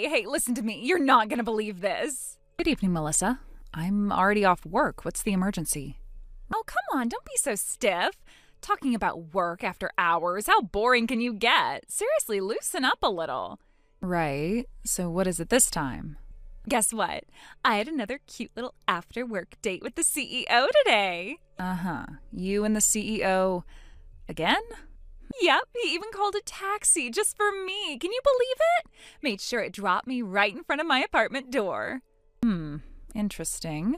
Hey, listen to me. You're not gonna believe this. Good evening, Melissa. I'm already off work. What's the emergency? Oh, come on, don't be so stiff. Talking about work after hours, how boring can you get? Seriously, loosen up a little. Right. So what is it this time? Guess what? I had another cute little after-work date with the CEO today. Uh-huh. You and the CEO again? Yep, he even called a taxi just for me. Can you believe it? Made sure it dropped me right in front of my apartment door. Interesting.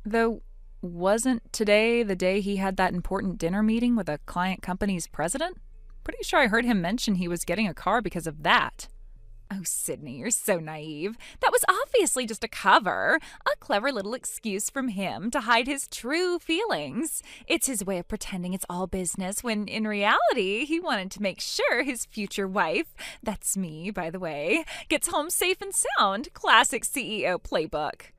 Though, wasn't today the day he had that important dinner meeting with a client company's president? Pretty sure I heard him mention he was getting a car because of that. Oh, Sydney, you're so naive. That was obviously just a cover. A clever little excuse from him to hide his true feelings. It's his way of pretending it's all business when, in reality, he wanted to make sure his future wife, that's me, by the way, gets home safe and sound. Classic CEO playbook.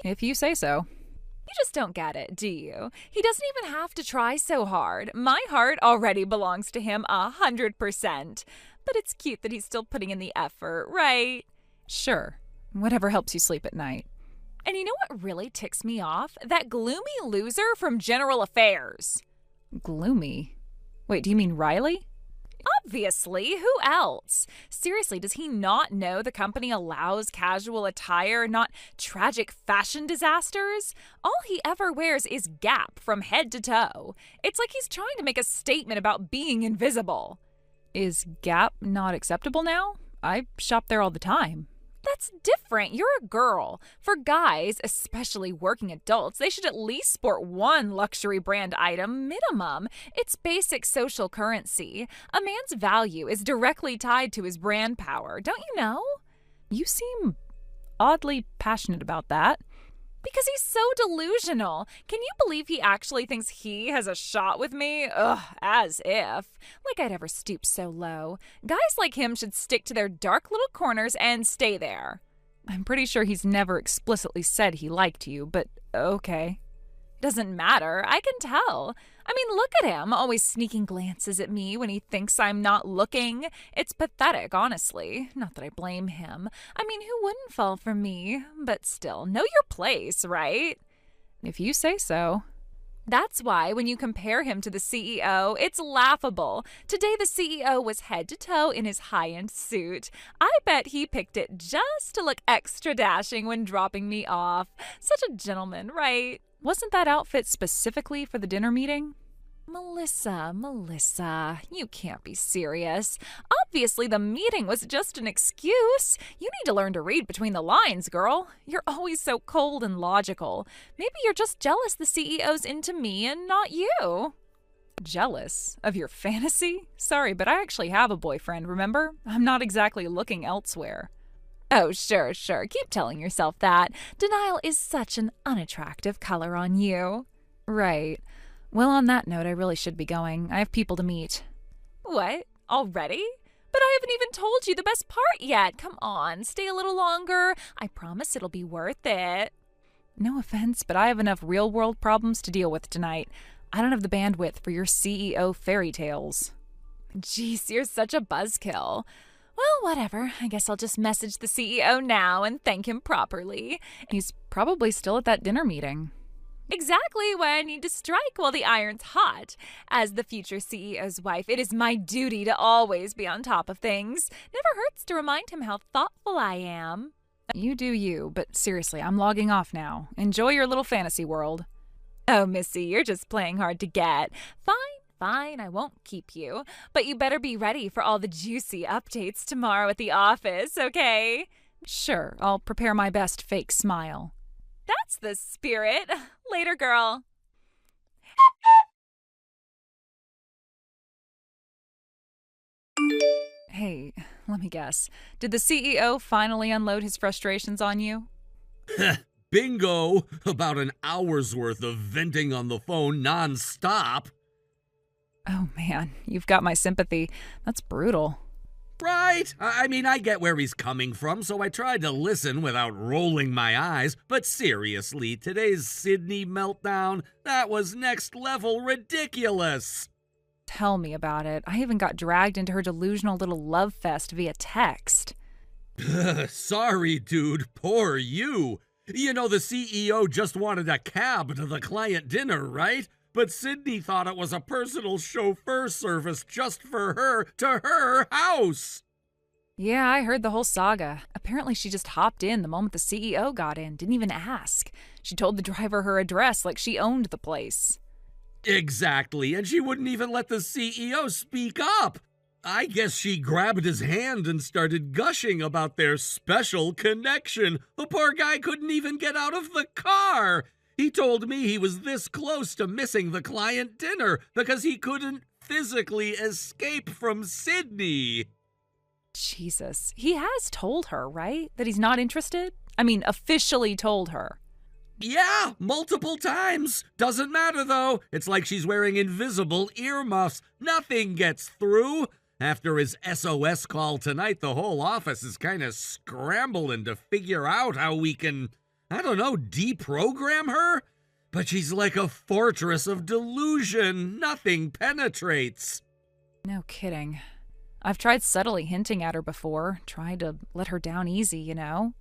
If you say so. You just don't get it, do you? He doesn't even have to try so hard. My heart already belongs to him 100%. But it's cute that he's still putting in the effort, right? Sure. Whatever helps you sleep at night. And you know what really ticks me off? That gloomy loser from General Affairs. Gloomy? Wait, do you mean Riley? Obviously, who else? Seriously, does he not know the company allows casual attire, not tragic fashion disasters? All he ever wears is Gap from head to toe. It's like he's trying to make a statement about being invisible. Is Gap not acceptable now? I shop there all the time. That's different. You're a girl. For guys, especially working adults, they should at least sport one luxury brand item minimum. It's basic social currency. A man's value is directly tied to his brand power, don't you know? You seem oddly passionate about that. Because he's so delusional. Can you believe he actually thinks he has a shot with me? Ugh, as if. Like I'd ever stoop so low. Guys like him should stick to their dark little corners and stay there. I'm pretty sure he's never explicitly said he liked you, but okay. Doesn't matter. I can tell. I mean, look at him, always sneaking glances at me when he thinks I'm not looking. It's pathetic, honestly. Not that I blame him. I mean, who wouldn't fall for me? But still, know your place, right? If you say so. That's why when you compare him to the CEO, it's laughable. Today the CEO was head to toe in his high-end suit. I bet he picked it just to look extra dashing when dropping me off. Such a gentleman, right? Wasn't that outfit specifically for the dinner meeting? Melissa, you can't be serious. Obviously, the meeting was just an excuse. You need to learn to read between the lines, girl. You're always so cold and logical. Maybe you're just jealous the CEO's into me and not you. Jealous? Of your fantasy? Sorry, but I actually have a boyfriend, remember? I'm not exactly looking elsewhere. Oh, sure. Keep telling yourself that. Denial is such an unattractive color on you. Right. Well, on that note, I really should be going. I have people to meet. What? Already? But I haven't even told you the best part yet. Come on, stay a little longer. I promise it'll be worth it. No offense, but I have enough real-world problems to deal with tonight. I don't have the bandwidth for your CEO fairy tales. Jeez, you're such a buzzkill. Well, whatever. I guess I'll just message the CEO now and thank him properly. He's probably still at that dinner meeting. Exactly why I need to strike while the iron's hot. As the future CEO's wife, it is my duty to always be on top of things. Never hurts to remind him how thoughtful I am. You do you, but seriously, I'm logging off now. Enjoy your little fantasy world. Oh, Missy, you're just playing hard to get. Fine, I won't keep you. But you better be ready for all the juicy updates tomorrow at the office, okay? Sure, I'll prepare my best fake smile. That's the spirit. Later, girl. Hey, let me guess. Did the CEO finally unload his frustrations on you? Bingo! About an hour's worth of venting on the phone non-stop. Oh man, you've got my sympathy. That's brutal. Right? I mean, I get where he's coming from, so I tried to listen without rolling my eyes. But seriously, today's Sydney meltdown, that was next level ridiculous. Tell me about it. I even got dragged into her delusional little love fest via text. Sorry, dude. Poor you. You know, the CEO just wanted a cab to the client dinner, right? But Sydney thought it was a personal chauffeur service just for her to her house. Yeah, I heard the whole saga. Apparently she just hopped in the moment the CEO got in, didn't even ask. She told the driver her address like she owned the place. Exactly, and she wouldn't even let the CEO speak up. I guess she grabbed his hand and started gushing about their special connection. The poor guy couldn't even get out of the car. He told me he was this close to missing the client dinner because he couldn't physically escape from Sydney. Jesus. He has told her, right? That he's not interested? I mean, officially told her. Yeah, multiple times. Doesn't matter, though. It's like she's wearing invisible earmuffs. Nothing gets through. After his SOS call tonight, the whole office is kind of scrambling to figure out how we can, I don't know, deprogram her? But she's like a fortress of delusion. Nothing penetrates. No kidding. I've tried subtly hinting at her before, tried to let her down easy, you know?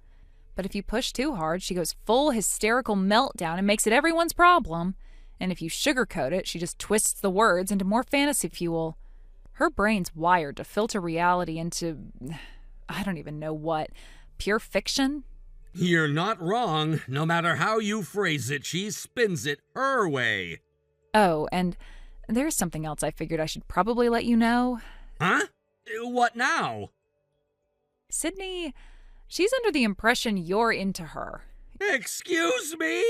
But if you push too hard, she goes full hysterical meltdown and makes it everyone's problem. And if you sugarcoat it, she just twists the words into more fantasy fuel. Her brain's wired to filter reality into, I don't even know what, pure fiction? You're not wrong. No matter how you phrase it, she spins it her way. Oh, and there's something else I figured I should probably let you know. Huh? What now? Sydney, she's under the impression you're into her. Excuse me?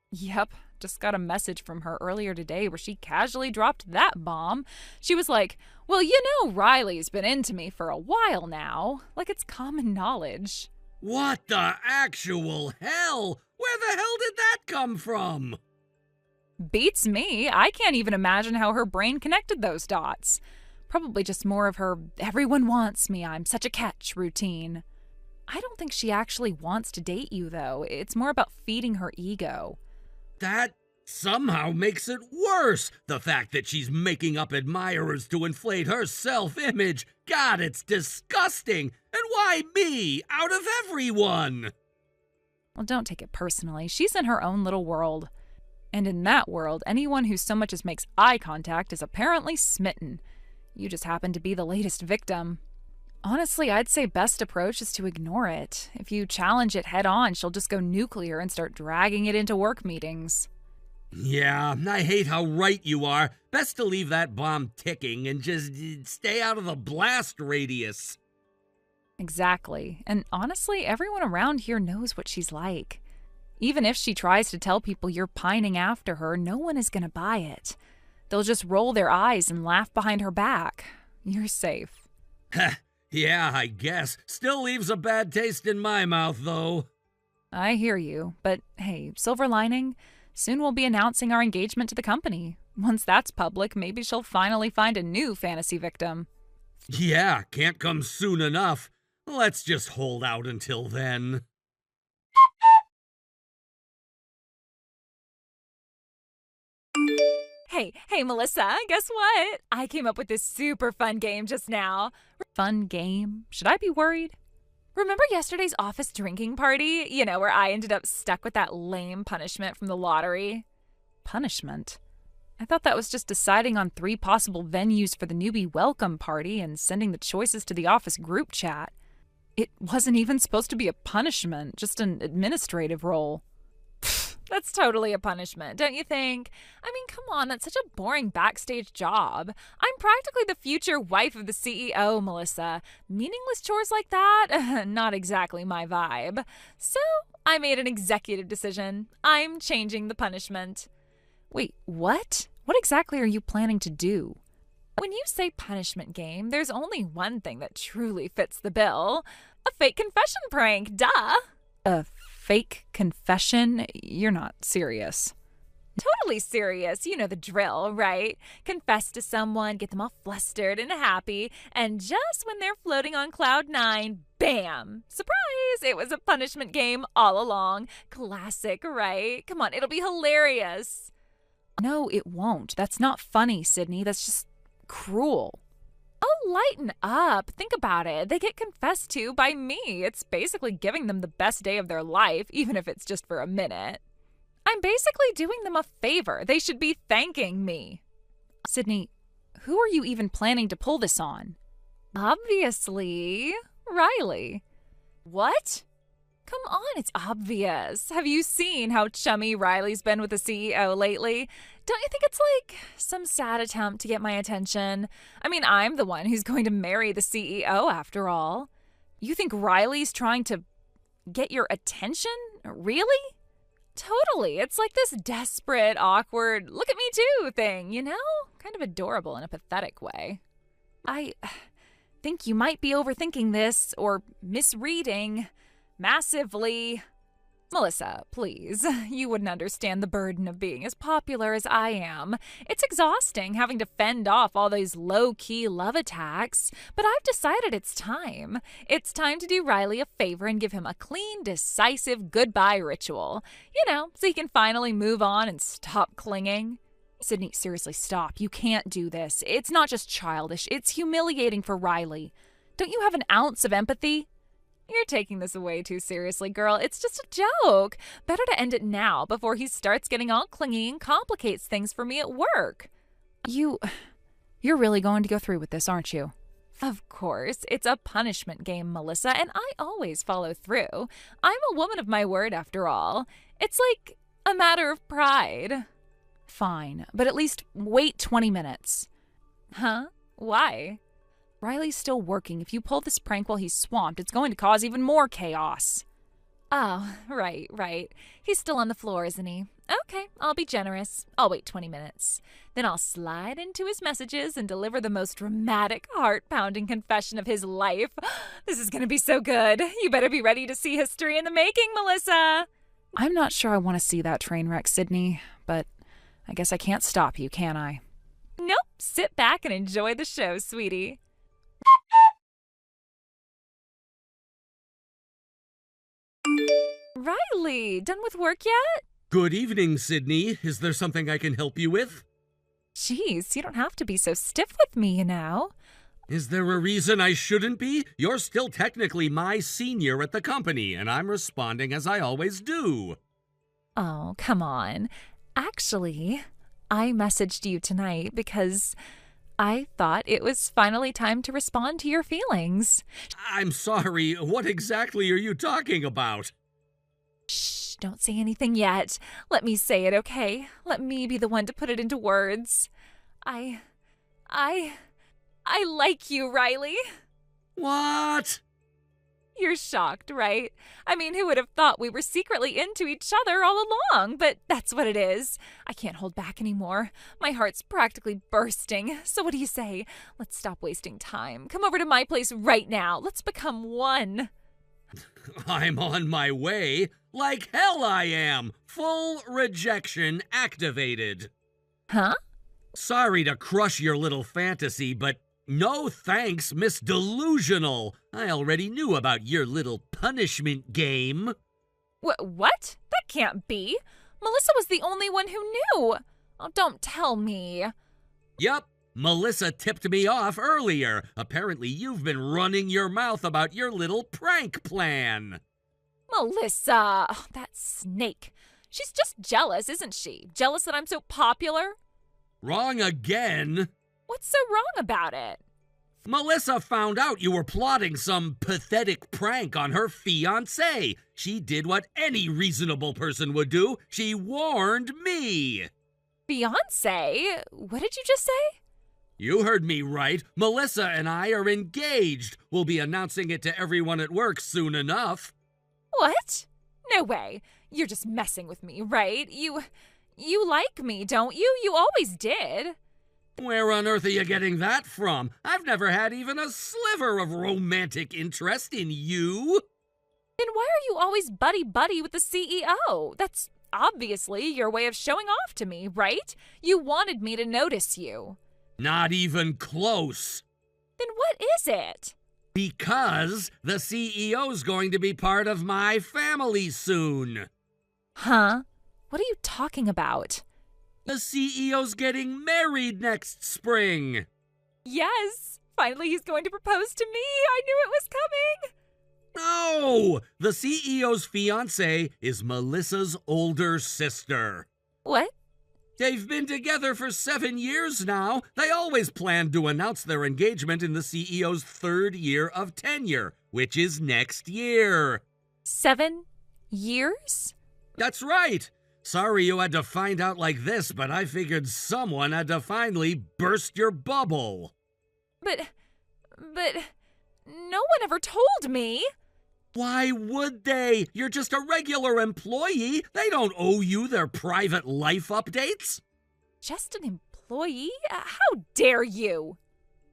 Yep, just got a message from her earlier today where she casually dropped that bomb. She was like, well, you know Riley's been into me for a while now. Like it's common knowledge. What the actual hell? Where the hell did that come from? Beats me. I can't even imagine how her brain connected those dots. Probably just more of her everyone wants me, I'm such a catch routine. I don't think she actually wants to date you, though. It's more about feeding her ego. That somehow makes it worse. The fact that she's making up admirers to inflate her self-image. God, it's disgusting. And why me, out of everyone? Well, don't take it personally. She's in her own little world. And in that world, anyone who so much as makes eye contact is apparently smitten. You just happen to be the latest victim. Honestly, I'd say best approach is to ignore it. If you challenge it head on, she'll just go nuclear and start dragging it into work meetings. Yeah, I hate how right you are. Best to leave that bomb ticking and just stay out of the blast radius. Exactly. And honestly, everyone around here knows what she's like. Even if she tries to tell people you're pining after her, no one is going to buy it. They'll just roll their eyes and laugh behind her back. You're safe. Yeah, I guess. Still leaves a bad taste in my mouth, though. I hear you. But hey, silver lining, soon we'll be announcing our engagement to the company. Once that's public, maybe she'll finally find a new fantasy victim. Yeah, can't come soon enough. Let's just hold out until then. Hey, Melissa, guess what? I came up with this super fun game just now. Fun game? Should I be worried? Remember yesterday's office drinking party? You know, where I ended up stuck with that lame punishment from the lottery? Punishment? I thought that was just deciding on 3 possible venues for the newbie welcome party and sending the choices to the office group chat. It wasn't even supposed to be a punishment, just an administrative role. That's totally a punishment, don't you think? I mean, come on, that's such a boring backstage job. I'm practically the future wife of the CEO, Melissa. Meaningless chores like that? Not exactly my vibe. So, I made an executive decision. I'm changing the punishment. Wait, what? What exactly are you planning to do? When you say punishment game, there's only one thing that truly fits the bill. A fake confession prank, duh! A fake confession? You're not serious. Totally serious. You know the drill, right? Confess to someone, get them all flustered and happy, and just when they're floating on cloud 9, bam! Surprise! It was a punishment game all along. Classic, right? Come on, it'll be hilarious. No, it won't. That's not funny, Sydney. That's just cruel. Oh, lighten up. Think about it. They get confessed to by me. It's basically giving them the best day of their life, even if it's just for a minute. I'm basically doing them a favor. They should be thanking me. Sydney, who are you even planning to pull this on? Obviously, Riley. What? Come on, it's obvious. Have you seen how chummy Riley's been with the CEO lately? Don't you think it's like some sad attempt to get my attention? I mean, I'm the one who's going to marry the CEO after all. You think Riley's trying to get your attention? Really? Totally. It's like this desperate, awkward, look at me too thing, you know? Kind of adorable in a pathetic way. I think you might be overthinking this or misreading massively. Melissa, please. You wouldn't understand the burden of being as popular as I am. It's exhausting having to fend off all these low-key love attacks, but I've decided it's time. It's time to do Riley a favor and give him a clean, decisive goodbye ritual. You know, so he can finally move on and stop clinging. Sydney, seriously, stop. You can't do this. It's not just childish. It's humiliating for Riley. Don't you have an ounce of empathy? You're taking this way too seriously, girl. It's just a joke. Better to end it now before he starts getting all clingy and complicates things for me at work. You're really going to go through with this, aren't you? Of course. It's a punishment game, Melissa, and I always follow through. I'm a woman of my word, after all. It's like a matter of pride. Fine, but at least wait 20 minutes. Huh? Why? Riley's still working. If you pull this prank while he's swamped, it's going to cause even more chaos. Oh, right. He's still on the floor, isn't he? Okay, I'll be generous. I'll wait 20 minutes. Then I'll slide into his messages and deliver the most dramatic, heart-pounding confession of his life. This is going to be so good. You better be ready to see history in the making, Melissa. I'm not sure I want to see that train wreck, Sydney, but I guess I can't stop you, can I? Nope. Sit back and enjoy the show, sweetie. Riley, done with work yet? Good evening, Sydney. Is there something I can help you with? Jeez, you don't have to be so stiff with me, you know. Is there a reason I shouldn't be? You're still technically my senior at the company, and I'm responding as I always do. Oh, come on. Actually, I messaged you tonight because I thought it was finally time to respond to your feelings. I'm sorry, what exactly are you talking about? Shh, don't say anything yet. Let me say it, okay? Let me be the one to put it into words. I like you, Riley. What? You're shocked, right? I mean, who would have thought we were secretly into each other all along? But that's what it is. I can't hold back anymore. My heart's practically bursting. So what do you say? Let's stop wasting time. Come over to my place right now. Let's become one. I'm on my way. Like hell I am. Full rejection activated. Huh? Sorry to crush your little fantasy, but no thanks, Miss Delusional. I already knew about your little punishment game. What? That can't be. Melissa was the only one who knew. Oh, don't tell me. Yup, Melissa tipped me off earlier. Apparently you've been running your mouth about your little prank plan. Melissa, oh, that snake. She's just jealous, isn't she? Jealous that I'm so popular? Wrong again. What's so wrong about it? Melissa found out you were plotting some pathetic prank on her fiancé. She did what any reasonable person would do. She warned me. Fiancé? What did you just say? You heard me right. Melissa and I are engaged. We'll be announcing it to everyone at work soon enough. What? No way. You're just messing with me, right? You like me, don't you? You always did. Where on earth are you getting that from? I've never had even a sliver of romantic interest in you. Then why are you always buddy-buddy with the CEO? That's obviously your way of showing off to me, right? You wanted me to notice you. Not even close. Then what is it? Because the CEO's going to be part of my family soon. Huh? What are you talking about? The CEO's getting married next spring. Yes, Finally, he's going to propose to me. I knew it was coming. No! The CEO's fiancée is Melissa's older sister. What? They've been together for 7 years now. They always planned to announce their engagement in the CEO's 3rd year of tenure, which is next year. 7 years? That's right. Sorry you had to find out like this, but I figured someone had to finally burst your bubble. But no one ever told me. Why would they? You're just a regular employee. They don't owe you their private life updates. Just an employee? How dare you?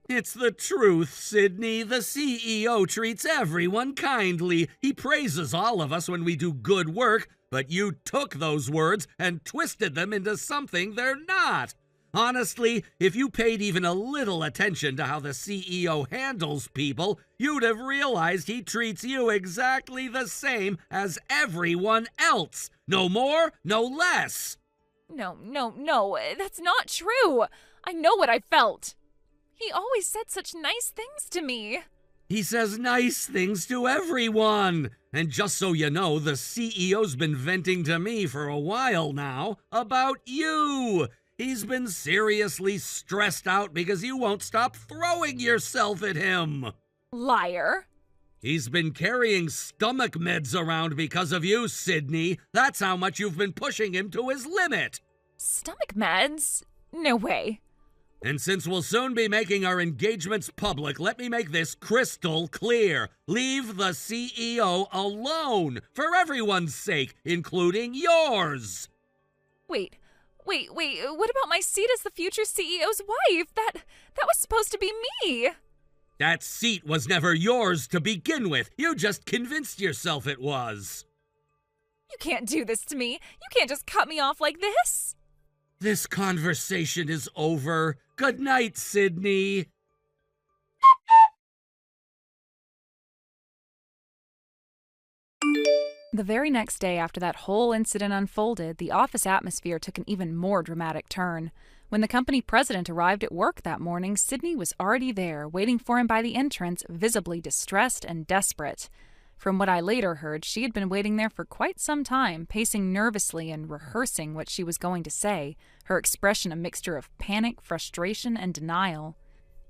It's the truth, Sydney. The CEO treats everyone kindly. He praises all of us when we do good work, but you took those words and twisted them into something they're not. Honestly, if you paid even a little attention to how the CEO handles people, you'd have realized he treats you exactly the same as everyone else. No more, no less. No, that's not true. I know what I felt. He always said such nice things to me. He says nice things to everyone. And just so you know, the CEO's been venting to me for a while now about you. He's been seriously stressed out because you won't stop throwing yourself at him. Liar. He's been carrying stomach meds around because of you, Sydney. That's how much you've been pushing him to his limit. Stomach meds? No way. And since we'll soon be making our engagements public, let me make this crystal clear. Leave the CEO alone, for everyone's sake, including yours. Wait, what about my seat as the future CEO's wife? That was supposed to be me. That seat was never yours to begin with. You just convinced yourself it was. You can't do this to me. You can't just cut me off like this. This conversation is over. Good night, Sydney. The very next day after that whole incident unfolded, the office atmosphere took an even more dramatic turn. When the company president arrived at work that morning, Sydney was already there, waiting for him by the entrance, visibly distressed and desperate. From what I later heard, she had been waiting there for quite some time, pacing nervously and rehearsing what she was going to say, her expression a mixture of panic, frustration, and denial.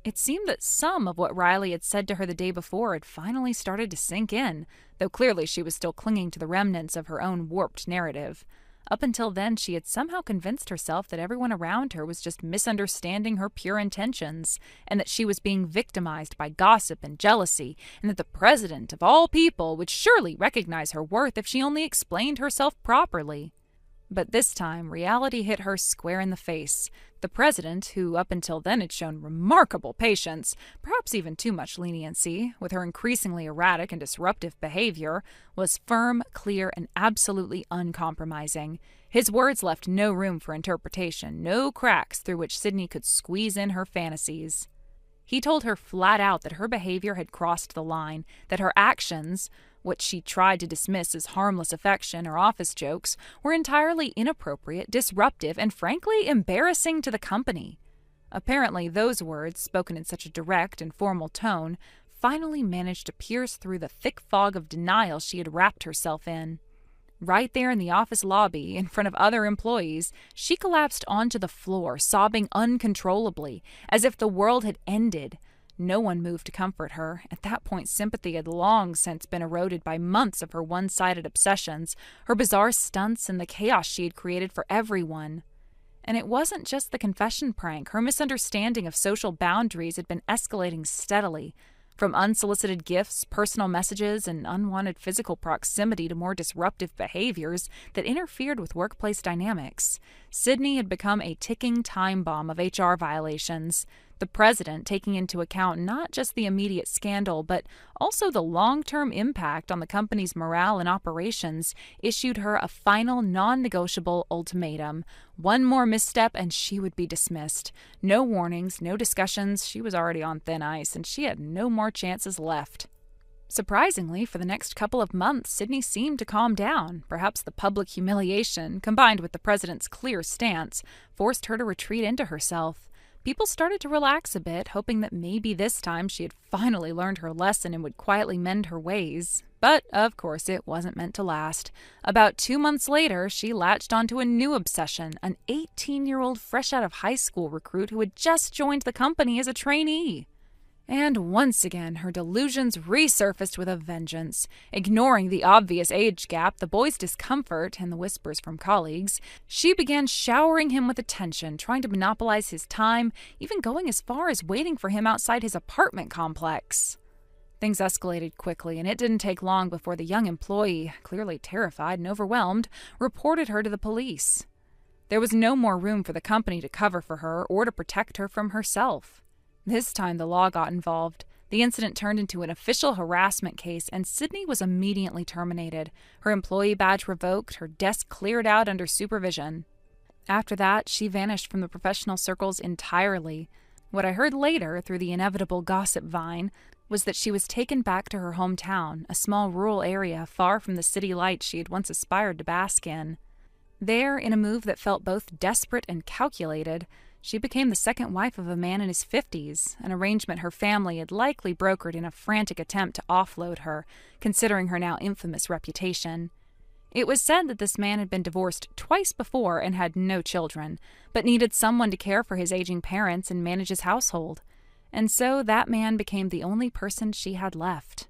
It seemed that some of what Riley had said to her the day before had finally started to sink in, though clearly she was still clinging to the remnants of her own warped narrative. Up until then, she had somehow convinced herself that everyone around her was just misunderstanding her pure intentions, and that she was being victimized by gossip and jealousy, and that the president of all people would surely recognize her worth if she only explained herself properly. But this time, reality hit her square in the face. The president, who up until then had shown remarkable patience, perhaps even too much leniency, with her increasingly erratic and disruptive behavior, was firm, clear, and absolutely uncompromising. His words left no room for interpretation, no cracks through which Sydney could squeeze in her fantasies. He told her flat out that her behavior had crossed the line, that her actions, what she tried to dismiss as harmless affection or office jokes, were entirely inappropriate, disruptive, and frankly embarrassing to the company. Apparently, those words, spoken in such a direct and formal tone, finally managed to pierce through the thick fog of denial she had wrapped herself in. Right there in the office lobby, in front of other employees, she collapsed onto the floor, sobbing uncontrollably, as if the world had ended. No one moved to comfort her. At that point, sympathy had long since been eroded by months of her one-sided obsessions, her bizarre stunts, and the chaos she had created for everyone. And it wasn't just the confession prank. Her misunderstanding of social boundaries had been escalating steadily. From unsolicited gifts, personal messages, and unwanted physical proximity to more disruptive behaviors that interfered with workplace dynamics, Sydney had become a ticking time bomb of HR violations. The president, taking into account not just the immediate scandal, but also the long-term impact on the company's morale and operations, issued her a final non-negotiable ultimatum. One more misstep and she would be dismissed. No warnings, no discussions. She was already on thin ice, and she had no more chances left. Surprisingly, for the next couple of months, Sydney seemed to calm down. Perhaps the public humiliation, combined with the president's clear stance, forced her to retreat into herself. people started to relax a bit, hoping that maybe this time she had finally learned her lesson and would quietly mend her ways. But, of course, it wasn't meant to last. About 2 months later, she latched onto a new obsession, an 18-year-old fresh out of high school recruit who had just joined the company as a trainee. And once again, her delusions resurfaced with a vengeance. Ignoring the obvious age gap, the boy's discomfort, and the whispers from colleagues, she began showering him with attention, trying to monopolize his time, even going as far as waiting for him outside his apartment complex. Things escalated quickly, and it didn't take long before the young employee, clearly terrified and overwhelmed, reported her to the police. There was no more room for the company to cover for her or to protect her from herself. This time the law got involved. The incident turned into an official harassment case, and Sydney was immediately terminated. Her employee badge revoked, her desk cleared out under supervision. After that, she vanished from the professional circles entirely. What I heard later, through the inevitable gossip vine, was that she was taken back to her hometown, a small rural area far from the city lights she had once aspired to bask in. There, in a move that felt both desperate and calculated, she became the second wife of a man in his 50s, an arrangement her family had likely brokered in a frantic attempt to offload her, considering her now infamous reputation. It was said that this man had been divorced twice before and had no children, but needed someone to care for his aging parents and manage his household. And so that man became the only person she had left.